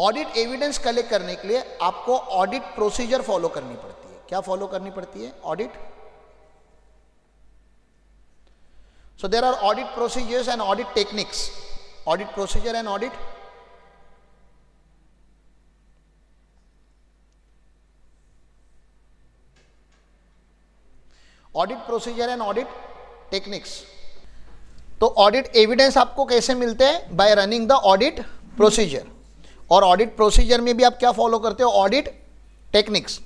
Audit evidence collect करने के लिए आपको ऑडिट प्रोसीजर फॉलो करनी पड़ती है। क्या फॉलो करनी पड़ती है? Audit. So there are audit procedures and audit techniques. Audit procedure and audit procedure and audit techniques. तो ऑडिट एविडेंस आपको कैसे मिलते हैं? By running the audit procedure. और ऑडिट प्रोसीजर में भी आप क्या फॉलो करते हो? Audit techniques.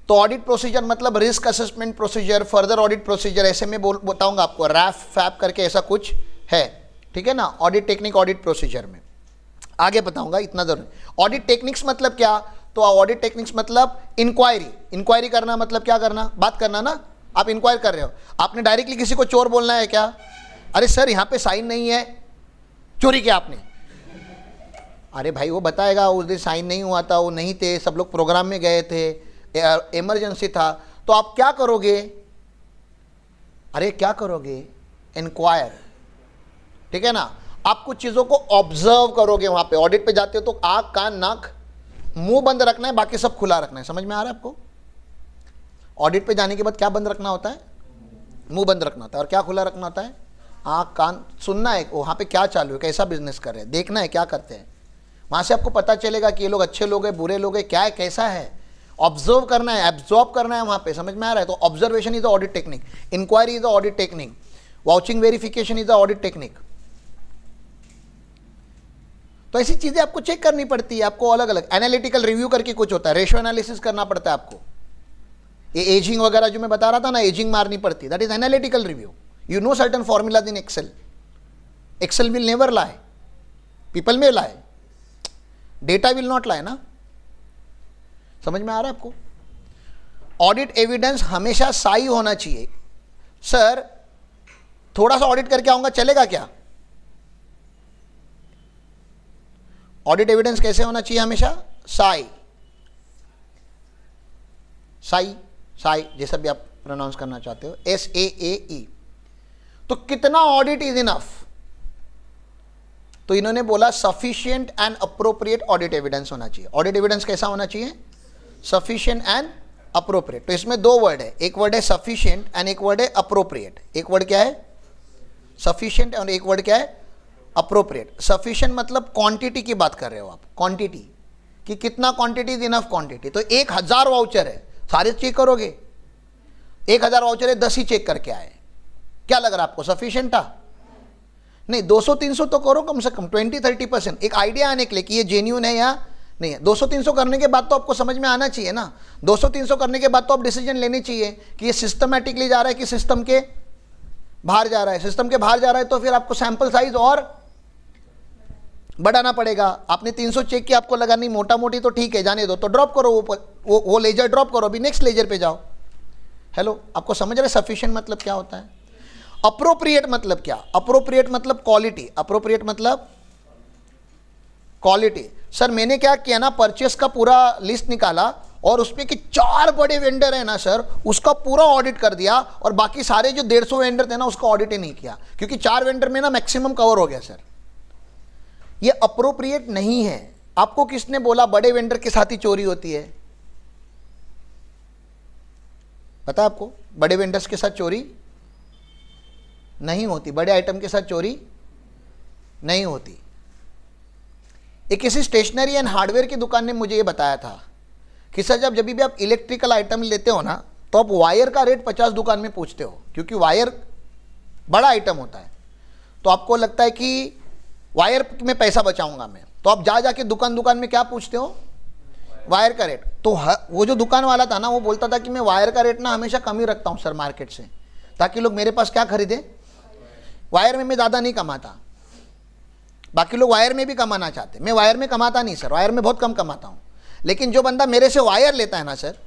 तो ऑडिट प्रोसीजर मतलब risk assessment procedure, further audit procedure, ऐसे में बताऊंगा आपको, रैफ फैप करके ऐसा कुछ है, ठीक है ना। ऑडिट टेक्निक ऑडिट प्रोसीजर में आगे बताऊंगा, इतना जरूर। ऑडिट टेक्निक्स मतलब क्या? तो ऑडिट टेक्निक्स मतलब इंक्वायरी करना। मतलब क्या करना? बात करना ना। आप इंक्वायर कर रहे हो, आपने डायरेक्टली किसी को चोर बोलना है क्या? अरे सर यहाँ पे साइन नहीं है, चोरी किया आपने। अरे भाई वो बताएगा उस दिन साइन नहीं हुआ था, वो नहीं थे, सब लोग प्रोग्राम में गए थे, इमरजेंसी था। तो आप क्या करोगे? अरे क्या करोगे? इंक्वायर, ठीक है ना। आप कुछ चीज़ों को ऑब्जर्व करोगे। वहाँ पे ऑडिट पे जाते हो तो आँख कान नाक मुंह बंद रखना है, बाकी सब खुला रखना है। समझ में आ रहा है आपको? ऑडिट पे जाने के बाद क्या बंद रखना होता है? मुंह बंद रखना होता है। और क्या खुला रखना होता है? आँख कान। सुनना है वहाँ पे क्या चालू है, कैसा बिजनेस कर रहे हैं, देखना है क्या करते हैं। वहाँ से आपको पता चलेगा कि ये लोग अच्छे लोग हैं, बुरे लोग हैं, क्या है, कैसा है। ऑब्जर्व करना है, एब्जॉर्ब करना है वहाँ पे। समझ में आ रहा है? तो observation is the audit technique, inquiry is the audit technique, vouching verification is the audit technique. तो ऐसी चीज़ें आपको चेक करनी पड़ती है। आपको अलग अलग एनालिटिकल रिव्यू करके कुछ होता है, रेशियो एनालिसिस करना पड़ता है आपको। ये एजिंग वगैरह जो मैं बता रहा था ना, एजिंग मारनी पड़ती है, that is analytical review. You know certain formulas in excel. Excel will never lie, people में lie, data will not lie ना। समझ में आ रहा है आपको? ऑडिट एविडेंस हमेशा सही होना चाहिए। सर थोड़ा सा ऑडिट करके आऊंगा, चलेगा क्या? ऑडिट एविडेंस कैसे होना चाहिए? हमेशा साई, जैसा भी आप प्रोनाउंस करना चाहते हो, SAAE। तो कितना ऑडिट इज इनफ? तो इन्होंने बोला sufficient and appropriate audit evidence होना चाहिए। ऑडिट एविडेंस कैसा होना चाहिए? Sufficient and appropriate. तो इसमें दो वर्ड है, एक वर्ड है सफिशिएंट एंड एक वर्ड है अप्रोप्रिएट। एक वर्ड क्या है? सफिशिएंट, और एक वर्ड क्या है? अप्रोप्रिएट। सफिशिएंट मतलब क्वांटिटी की बात कर रहे हो आप, क्वांटिटी कि कितना क्वांटिटी इज इनफ क्वांटिटी। तो 1000 वाउचर है, सारे चेक करोगे? 1000 वाउचर है, 10 ही चेक करके आए, क्या लग रहा है आपको? सफिशिएंट था? नहीं, 200-300 तो करो कम से कम, 20-30%, एक आइडिया आने के लिए कि ये जेन्युइन है या नहीं है। 200-300 करने के बाद तो आपको समझ में आना चाहिए ना। 200-300 करने के बाद तो आप डिसीजन लेने चाहिए कि ये सिस्टमैटिकली जा रहा है कि सिस्टम के बाहर जा रहा है। सिस्टम के बाहर जा रहा है तो फिर आपको सैंपल साइज और बढ़ाना पड़ेगा। आपने 300 चेक किया, आपको लगा नहीं मोटा मोटी तो ठीक है, जाने दो, तो ड्रॉप करो, वो लेजर ड्रॉप करो, अभी नेक्स्ट लेजर पे जाओ। हेलो, आपको समझ रहे सफिशिएंट मतलब क्या होता है? अप्रोप्रिएट मतलब क्या? अप्रोप्रिएट मतलब क्वालिटी। अप्रोप्रिएट मतलब क्वालिटी। सर मैंने क्या किया ना, परचेस का पूरा लिस्ट निकाला और उसमें कि 4 बड़े वेंडर है ना सर, उसका पूरा ऑडिट कर दिया, और बाकी सारे जो 150 वेंडर थे ना उसका ऑडिट ही नहीं किया, क्योंकि 4 वेंडर में ना मैक्सिमम कवर हो गया। सर ये अप्रोप्रिएट नहीं है। आपको किसने बोला बड़े वेंडर के साथ ही चोरी होती है? पता है आपको? बड़े वेंडर्स के साथ चोरी नहीं होती, बड़े आइटम के साथ चोरी नहीं होती। एक किसी स्टेशनरी एंड हार्डवेयर की दुकान ने मुझे ये बताया था कि सर जब भी आप इलेक्ट्रिकल आइटम लेते हो ना, तो आप वायर का रेट 50 दुकान में पूछते हो, क्योंकि वायर बड़ा आइटम होता है। तो आपको लगता है कि वायर में पैसा बचाऊंगा मैं, तो आप जाके दुकान में क्या पूछते हो? वायर का रेट। तो वो जो दुकान वाला था ना, वो बोलता था कि मैं वायर का रेट ना हमेशा कम ही रखता हूँ सर मार्केट से, ताकि लोग मेरे पास क्या खरीदे? वायर में मैं ज़्यादा नहीं कमाता, बाकी लोग वायर में भी कमाना चाहते, मैं वायर में कमाता नहीं सर, वायर में बहुत कम कमाता हूँ। लेकिन जो बंदा मेरे से वायर लेता है ना सर,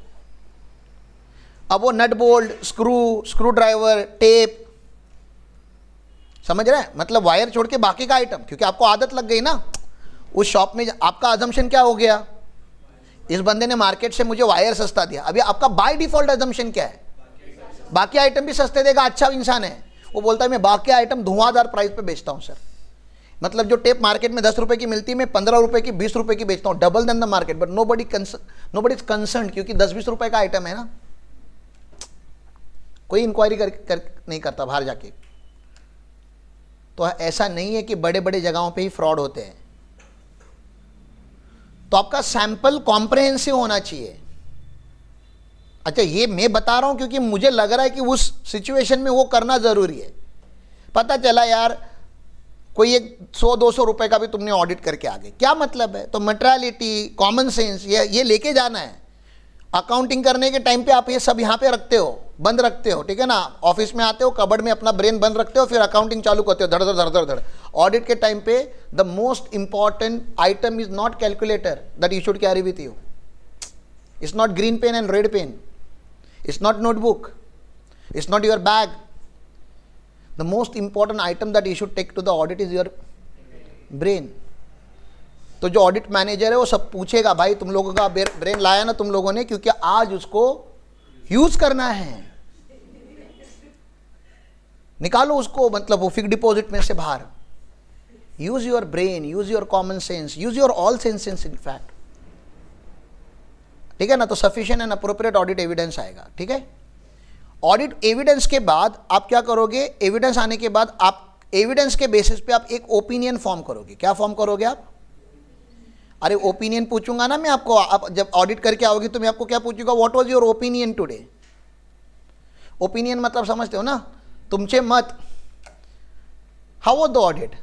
अब वो nut bolt, screwdriver, tape, समझ रहे हैं? मतलब वायर छोड़ के बाकी का आइटम, क्योंकि आपको आदत लग गई ना उस शॉप में। आपका अजम्पशन क्या हो गया? इस बंदे ने मार्केट से मुझे वायर सस्ता दिया। अभी आपका बाय डिफॉल्ट अजम्पशन क्या है? बाकी आइटम भी सस्ते देगा, अच्छा इंसान है। वो बोलता है मैं बाकी आइटम धुआंधार प्राइस पे बेचता हूं सर। मतलब जो टेप मार्केट में 10 रुपए की मिलती है, मैं 15 रुपए की, 20 रुपए की बेचता हूँ, double than the market, but nobody is concern, क्योंकि 10-20 रुपए का आइटम है ना, कोई इंक्वायरी कर नहीं करता बाहर जाके। तो ऐसा नहीं है कि बड़े बड़े जगहों पे ही फ्रॉड होते हैं। तो आपका सैंपल कॉम्प्रहेंसिव होना चाहिए। अच्छा, ये मैं बता रहा हूं क्योंकि मुझे लग रहा है कि उस सिचुएशन में वो करना जरूरी है। पता चला यार कोई एक 100-200 रुपए का भी तुमने ऑडिट करके आ गए, क्या मतलब है? तो मटेरियलिटी, कॉमन सेंस ये लेके जाना है। अकाउंटिंग करने के टाइम पे आप ये सब यहाँ पे रखते हो, बंद रखते हो, ठीक है ना। ऑफिस में आते हो, कबर्ड में अपना ब्रेन बंद रखते हो, फिर अकाउंटिंग चालू करते हो, धड़ धड़ धड़ धड़ धड़। ऑडिट के टाइम पे the most important item is not calculator that you should carry with you. It's not green pen and red pen, it's not notebook, it's not your bag. The most important item that you should take to the audit is your brain. तो जो audit manager है वो सब पूछेगा, भाई तुम लोगों का ब्रेन लाया ना तुम लोगों ने, क्योंकि आज उसको यूज करना है, निकालो उसको, मतलब वो फिक्स डिपॉजिट में से बाहर। Use your brain, use your common sense, use your all senses in fact, ठीक है ना। तो sufficient and appropriate audit evidence आएगा, ठीक है। ऑडिट एविडेंस के बाद आप क्या करोगे? एविडेंस आने के बाद आप एविडेंस के बेसिस पे आप एक ओपिनियन फॉर्म करोगे। क्या फॉर्म करोगे आप? अरे ओपिनियन पूछूंगा ना मैं आपको, आप जब ऑडिट करके आओगे तो मैं आपको क्या पूछूंगा? What was your opinion today? Opinion मतलब समझते हो ना, तुमचे मत। How was the audit?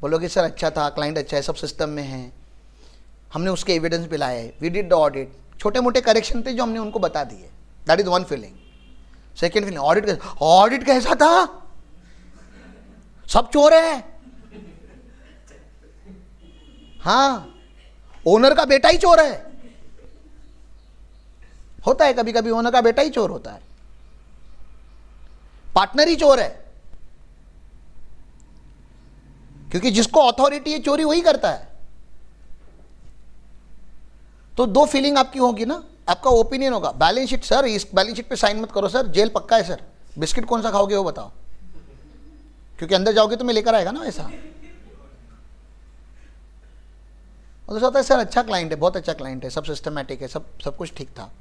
बोलोगे सर अच्छा था, क्लाइंट अच्छा है, सब सिस्टम में है, हमने उसके एविडेंस भी लाए, वी डिड द ऑडिट, छोटे मोटे करेक्शन थे जो हमने उनको बता दिए। That is one feeling. Second feeling, audit कैसा था? सब चोर है। हाँ, ओनर का बेटा ही चोर है। होता है कभी कभी, ओनर का बेटा ही चोर होता है, पार्टनर ही चोर है, क्योंकि जिसको अथॉरिटी है चोरी वही करता है। तो दो फीलिंग आपकी होगी ना। आपका ओपिनियन होगा, बैलेंस शीट, सर इस बैलेंस शीट पे साइन मत करो सर, जेल पक्का है सर। बिस्किट कौन सा खाओगे वो बताओ, क्योंकि अंदर जाओगे तो मैं लेकर आएगा ना वैसा। और दूसरा होता है सर अच्छा क्लाइंट है, बहुत अच्छा क्लाइंट है, सब सिस्टमैटिक है, सब कुछ ठीक था।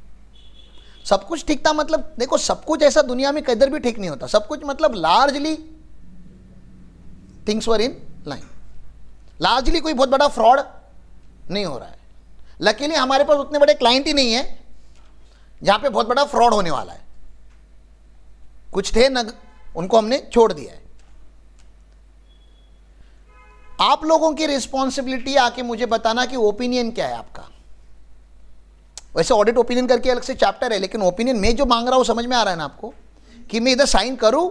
सब कुछ ठीक था मतलब देखो, सब कुछ ऐसा दुनिया में किधर भी ठीक नहीं होता। सब कुछ मतलब largely things were in line, largely कोई बहुत बड़ा फ्रॉड नहीं हो रहा है। लकीली हमारे पास उतने बड़े क्लाइंट ही नहीं है जहां पे बहुत बड़ा फ्रॉड होने वाला है। कुछ थे न, उनको हमने छोड़ दिया है। आप लोगों की रिस्पॉन्सिबिलिटी आके मुझे बताना कि ओपिनियन क्या है आपका। वैसे ऑडिट ओपिनियन करके अलग से चैप्टर है, लेकिन ओपिनियन में जो मांग रहा हूं समझ में आ रहा है ना आपको, कि मैं इधर साइन करूं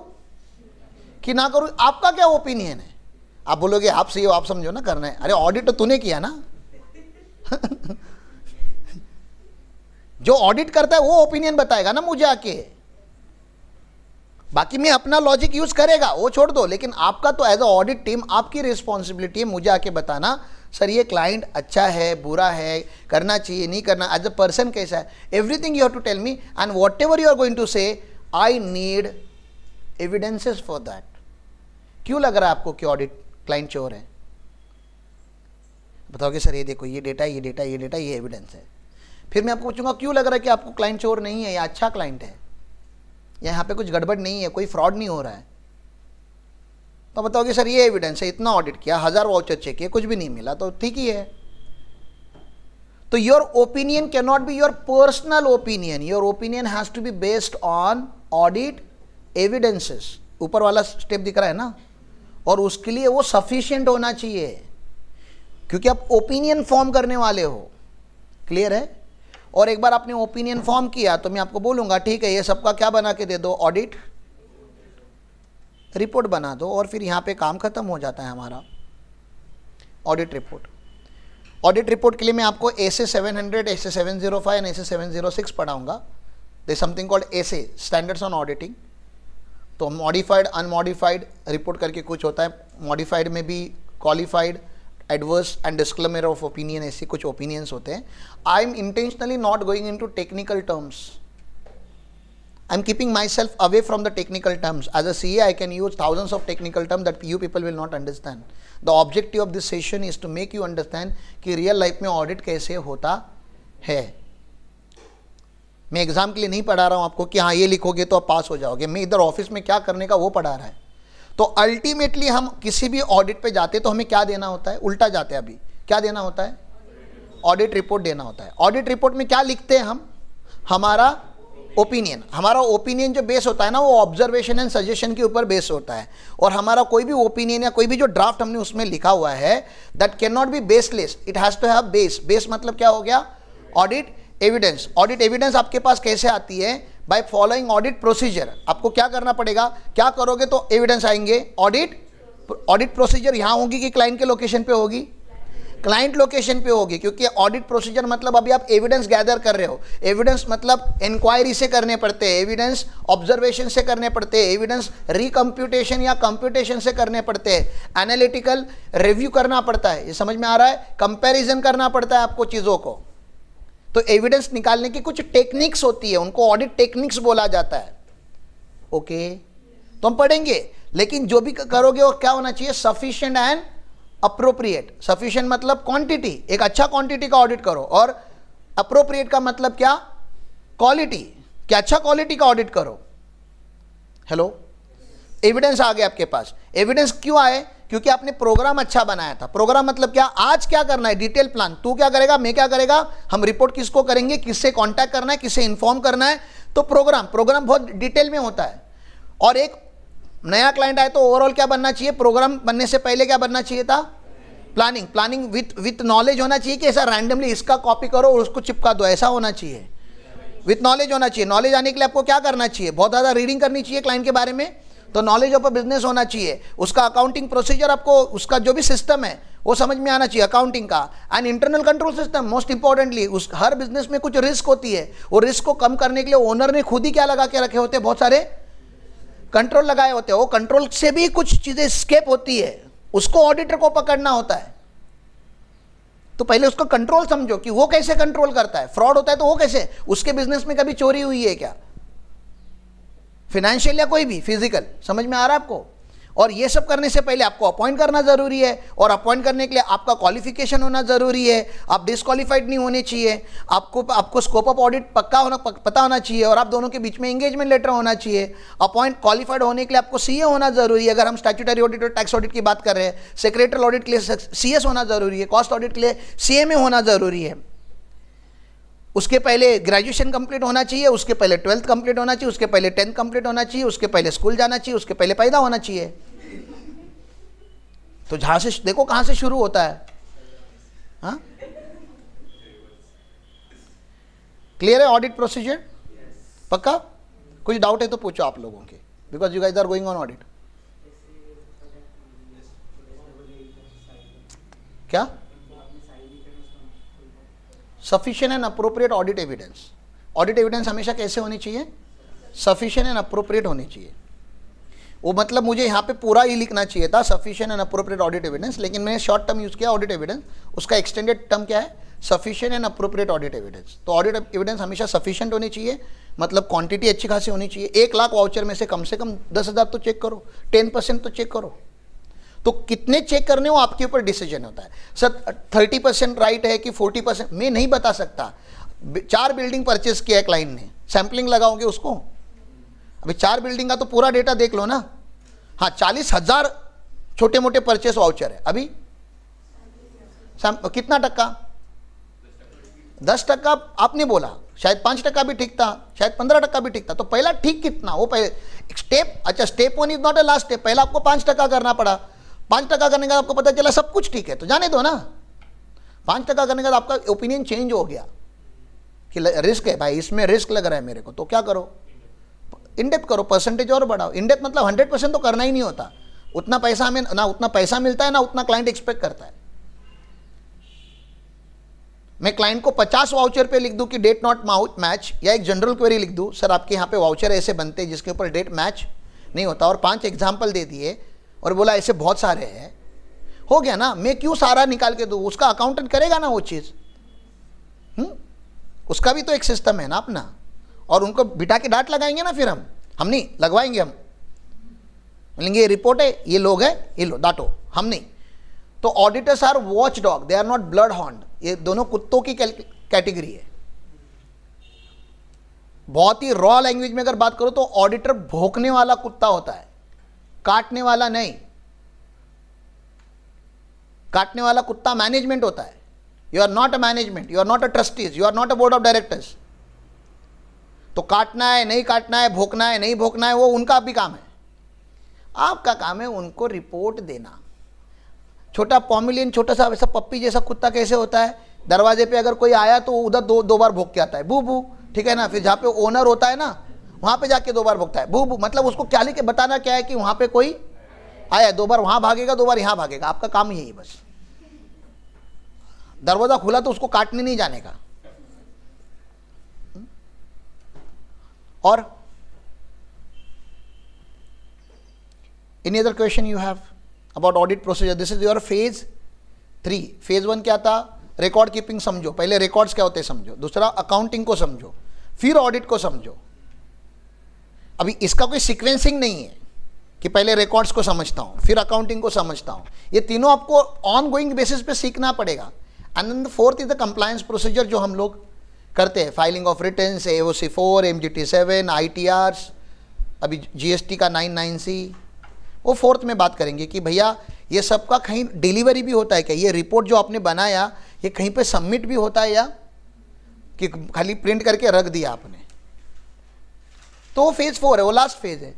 कि ना करूं, आपका क्या ओपिनियन है? आप बोलोगे आप सही हो, आप समझो ना, करना है। अरे ऑडिट तो तूने किया ना। जो ऑडिट करता है वो ओपिनियन बताएगा ना मुझे आके, बाकी मैं अपना लॉजिक यूज करेगा वो छोड़ दो। लेकिन आपका तो एज अ ऑडिट टीम आपकी रिस्पॉन्सिबिलिटी है मुझे आके बताना, सर ये क्लाइंट अच्छा है, बुरा है, करना चाहिए, नहीं करना, एज अ पर्सन कैसा है, everything you have to tell me. And whatever you are going to say, I need evidences for that. क्यों लग रहा है आपको कि ऑडिट क्लाइंट चोर है? बताओगे सर ये देखो, ये डेटा, ये डेटा, ये डेटा, ये एविडेंस है। फिर मैं आपको पूछूंगा क्यों लग रहा है कि आपको क्लाइंट चोर नहीं है, या अच्छा क्लाइंट है, या यहाँ पे कुछ गड़बड़ नहीं है, कोई फ्रॉड नहीं हो रहा है। तो बताओगे सर ये एविडेंस है, इतना ऑडिट किया, 1000 वाउचर चेक किए, कुछ भी नहीं मिला, तो ठीक ही है। तो your opinion can not be your personal opinion, your opinion has to be based on audit evidences. ऊपर वाला स्टेप दिख रहा है ना, और उसके लिए वो सफिशिएंट होना चाहिए, क्योंकि आप ओपिनियन फॉर्म करने वाले हो। क्लियर है? और एक बार आपने ओपिनियन फॉर्म किया तो मैं आपको बोलूंगा ठीक है ये सबका क्या बना के दे दो, ऑडिट रिपोर्ट बना दो, और फिर यहाँ पे काम खत्म हो जाता है हमारा। ऑडिट रिपोर्ट, ऑडिट रिपोर्ट के लिए मैं आपको एसे 700, एसे 705 एंड एसे 706 पढ़ाऊंगा। They something called essay, standards on auditing. तो मॉडिफाइड, अनमॉडिफाइड रिपोर्ट करके कुछ होता है। मॉडिफाइड में भी qualified, adverse and disclaimer of opinion, ऐसे कुछ ओपिनियंस होते हैं। I am intentionally not going into technical terms, I'm keeping myself away from the technical terms. As a CA, I can use thousands of technical terms that you people will not understand. The objective of this session is to make you understand कि real life में audit कैसे होता है. मैं exam के लिए नहीं पढ़ा रहा हूँ आपको कि हाँ ये लिखोगे तो आप पास हो जाओगे. मैं इधर ऑफिस में क्या करने का वो पढ़ा रहा है. तो अल्टीमेटली हम किसी भी ऑडिट पे जाते तो हमें क्या देना होता है? उल्टा जाते हैं. अभी क्या देना होता है? ऑडिट रिपोर्ट देना होता है. ऑडिट रिपोर्ट में क्या लिखते हैं हम? हमारा ओपिनियन. हमारा ओपिनियन जो बेस होता है ना, वो ऑब्जर्वेशन एंड सजेशन के ऊपर बेस होता है. और हमारा कोई भी ओपिनियन या कोई भी जो ड्राफ्ट हमने उसमें लिखा हुआ है, that can not be baseless, it has to have base. Base मतलब क्या हो गया? Audit evidence. ऑडिट एविडेंस आपके पास कैसे आती है? By following audit procedure. आपको क्या करना पड़ेगा? क्या करोगे तो एविडेंस आएंगे? ऑडिट प्रोसीजर यहां होगी कि क्लाइंट के लोकेशन पे होगी? क्लाइंट लोकेशन पे होगी, क्योंकि ऑडिट प्रोसीजर मतलब अभी आप एविडेंस गैदर कर रहे हो. एविडेंस मतलब इंक्वायरी से करने पड़ते हैं, एविडेंस ऑब्जर्वेशन से करने पड़ते हैं, एविडेंस रिकम्प्यूटेशन या कंप्यूटेशन से करने पड़ते हैं, एनालिटिकल रिव्यू करना पड़ता है. ये समझ में आ रहा है? कंपैरिजन करना पड़ता है आपको चीज़ों को. तो एविडेंस निकालने की कुछ टेक्निक्स होती है, उनको ऑडिट टेक्निक्स बोला जाता है. ओके, तो हम पढ़ेंगे. लेकिन जो भी करोगे वो क्या होना चाहिए? Sufficient and appropriate. सफिशिएंट मतलब क्वांटिटी, एक अच्छा क्वांटिटी का ऑडिट करो. और अप्रोप्रिएट का मतलब क्या? क्वालिटी, क्या अच्छा क्वालिटी का ऑडिट करो. हेलो, एविडेंस आ गया आपके पास. एविडेंस क्यों आए? क्योंकि आपने प्रोग्राम अच्छा बनाया था. प्रोग्राम मतलब क्या? आज क्या करना है, डिटेल प्लान. तू क्या करेगा, मैं क्या करेगा, हम रिपोर्ट किसको करेंगे, किससे कांटेक्ट करना है, किससे इन्फॉर्म करना है. तो प्रोग्राम बहुत डिटेल में होता है. और एक नया क्लाइंट आए तो ओवरऑल क्या बनना चाहिए? प्रोग्राम बनने से पहले क्या बनना चाहिए था? प्लानिंग विथ नॉलेज होना चाहिए कि ऐसा रैंडमली इसका कॉपी करो और उसको चिपका दो, ऐसा होना चाहिए. विथ नॉलेज होना चाहिए. नॉलेज आने के लिए आपको क्या करना चाहिए? बहुत ज़्यादा रीडिंग करनी चाहिए क्लाइंट के बारे में. तो नॉलेज ऑफ अ बिजनेस होना चाहिए. उसका अकाउंटिंग प्रोसीजर, आपको उसका जो भी सिस्टम है वो समझ में आना चाहिए अकाउंटिंग का. And internal control system, most importantly. उस हर बिजनेस में कुछ रिस्क होती है. वो रिस्क को कम करने के लिए ओनर ने खुद ही क्या लगा के रखे होते हैं? बहुत सारे कंट्रोल लगाए होते हैं. वो कंट्रोल से भी कुछ चीजें स्केप होती है, उसको ऑडिटर को पकड़ना होता है. तो पहले उसको कंट्रोल समझो कि वो कैसे कंट्रोल करता है. फ्रॉड होता है तो वो कैसे? उसके बिजनेस में कभी चोरी हुई है क्या? फाइनेंशियल या कोई भी फिजिकल. समझ में आ रहा है आपको? और ये सब करने से पहले आपको अपॉइंट करना जरूरी है. और अपॉइंट करने के लिए आपका क्वालिफिकेशन होना जरूरी है. आप डिस्क्वालीफाइड नहीं होने चाहिए. आपको स्कोप ऑफ ऑडिट पता होना चाहिए. और आप दोनों के बीच में एंगेजमेंट लेटर होना चाहिए. क्वालिफाइड होने के लिए आपको सीए होना जरूरी है. अगर हम स्टैट्यूटरी ऑडिट और टैक्स ऑडिट की बात कर रहे हैं, सेक्रेटरियल ऑडिट के लिए सीएस होना जरूरी है, कॉस्ट ऑडिट के लिए सीएमए होना जरूरी है. उसके पहले ग्रेजुएशन कंप्लीट होना चाहिए, उसके पहले 12th कंप्लीट होना चाहिए, उसके पहले 10th कंप्लीट होना चाहिए, उसके पहले स्कूल जाना चाहिए, उसके पहले पैदा होना चाहिए. तो जहां से देखो कहां से शुरू होता है. हाँ, क्लियर है ऑडिट प्रोसीजर? पक्का? कुछ डाउट है तो पूछो आप लोगों के, because you guys are going on audit. क्या? Sufficient and appropriate audit evidence. Audit evidence हमेशा कैसे होनी चाहिए? सफिशिएंट एंड अप्रोप्रिएट होनी चाहिए. वो मतलब मुझे यहाँ पे पूरा ही लिखना चाहिए था, sufficient and appropriate audit evidence, लेकिन मैंने शॉर्ट टर्म यूज किया ऑडिट एविडेंस. उसका एक्सटेंडेड टर्म क्या है? Sufficient and appropriate audit evidence. तो ऑडिट एविडेंस हमेशा सफिशिएंट होनी चाहिए, मतलब क्वांटिटी अच्छी खासी होनी चाहिए. 1 लाख वाउचर में से कम 10,000 तो चेक करो, 10% तो चेक करो. तो कितने चेक करने वो आपके ऊपर डिसीजन होता है. सर 30% राइट है कि 40%, मैं नहीं बता सकता. 4 बिल्डिंग परचेस किया है क्लाइंट ने, सैंपलिंग लगाओगे उसको? अभी 4 बिल्डिंग का तो पूरा डेटा देख लो ना. हाँ, 40,000 छोटे मोटे परचेस वाउचर है. अभी कितना टक्का? 10% आपने बोला, शायद 5% भी ठीक था, शायद 15% भी ठीक था. तो पहला ठीक कितना? वो पहले स्टेप. अच्छा, step 1 is not a last step. पहला आपको 5% करना पड़ा. 5% करने के बाद आपको पता चला सब कुछ ठीक है, तो जाने दो ना. 5% करने के बाद आपका ओपिनियन चेंज हो गया कि रिस्क है भाई, इसमें रिस्क लग रहा है मेरे को, तो क्या करो? इनडेप्थ करो, परसेंटेज और बढ़ाओ. इनडेप्थ मतलब 100% तो करना ही नहीं होता. उतना पैसा हमें ना, उतना पैसा मिलता है ना उतना क्लाइंट एक्सपेक्ट करता है. मैं क्लाइंट को 50 वाउचर पे लिख दूं कि डेट नॉट मैच, या एक जनरल क्वेरी लिख दूं, सर आपके यहाँ पे वाउचर ऐसे बनते हैं जिसके ऊपर डेट मैच नहीं होता, और 5 एग्जाम्पल दे दिए और बोला ऐसे बहुत सारे हैं. हो गया ना. मैं क्यों सारा निकाल के दूं? उसका अकाउंटेंट करेगा ना वो चीज़. उसका भी तो एक सिस्टम है ना अपना. और उनको बिठा के डांट लगाएंगे ना, फिर हम नहीं लगवाएंगे, हम बोलेंगे ये रिपोर्ट है, ये लोग है, ये लो डांटो, हम नहीं। तो auditors are watchdog, they are not bloodhound, ये दोनों कुत्तों की कैटेगरी है। बहुत ही रॉ लैंग्वेज में अगर बात करो तो ऑडिटर भौंकने वाला कुत्ता होता है, काटने वाला नहीं। काटने वाला कुत्ता मैनेजमेंट होता है। You are not a management, you are not a trustees, you are not a board of directors. तो काटना है नहीं काटना है, भोंकना है नहीं भोंकना है, वो उनका भी काम है। आपका काम है उनको रिपोर्ट देना। छोटा पॉमिलियन, छोटा सा वैसा पप्पी जैसा कुत्ता कैसे होता है, दरवाजे पे अगर कोई आया तो उधर दो बार भोंक के आता है, बू बू, ठीक है ना। फिर जहाँ पे ओनर होता है ना, वहाँ पे जाके 2 बार भोंकता है, बू बू। मतलब उसको क्या लेके बताना क्या है कि वहाँ पे कोई आया, 2 बार वहाँ भागेगा, 2 बार यहाँ भागेगा। आपका काम यही बस। दरवाजा खुला तो उसको काटने नहीं जाने का। और any other question you have about audit procedure? This is your phase 3। Phase 1 क्या था? रिकॉर्ड कीपिंग समझो, पहले रिकॉर्ड्स क्या होते हैं समझो। दूसरा अकाउंटिंग को समझो, फिर ऑडिट को समझो। अभी इसका कोई सीक्वेंसिंग नहीं है कि पहले रिकॉर्ड्स को समझता हूं फिर अकाउंटिंग को समझता हूं। ये तीनों आपको ऑन गोइंग बेसिस पे सीखना पड़ेगा। And then the fourth is the compliance procedure जो हम लोग करते हैं, filing of returns, AOC 4, MGT 7, ITRs, अभी GST का 99C। वो फोर्थ में बात करेंगे कि भैया ये सब का कहीं डिलीवरी भी होता है क्या, ये रिपोर्ट जो आपने बनाया ये कहीं पे सबमिट भी होता है या कि खाली प्रिंट करके रख दिया आपने। तो वो फेज 4 है, वो लास्ट फेज है।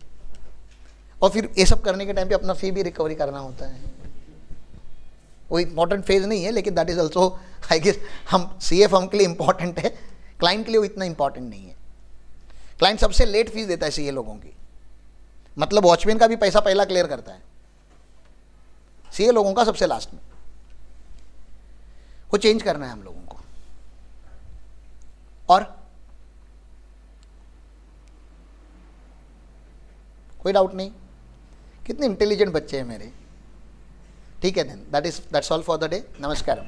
और फिर ये सब करने के टाइम पे अपना फी भी रिकवरी करना होता है। वो इंपॉर्टेंट फेज नहीं है, लेकिन that is also I guess हम CA फर्म के लिए इंपॉर्टेंट है, क्लाइंट के लिए वो इतना इंपॉर्टेंट नहीं है। क्लाइंट सबसे लेट फीस देता है CA लोगों की, मतलब वॉचमैन का भी पैसा पहला क्लियर करता है, CA लोगों का सबसे लास्ट में। वो चेंज करना है हम लोगों को। और कोई डाउट नहीं? कितने इंटेलिजेंट बच्चे हैं मेरे। ठीक है then, that's all for the day. नमस्कार।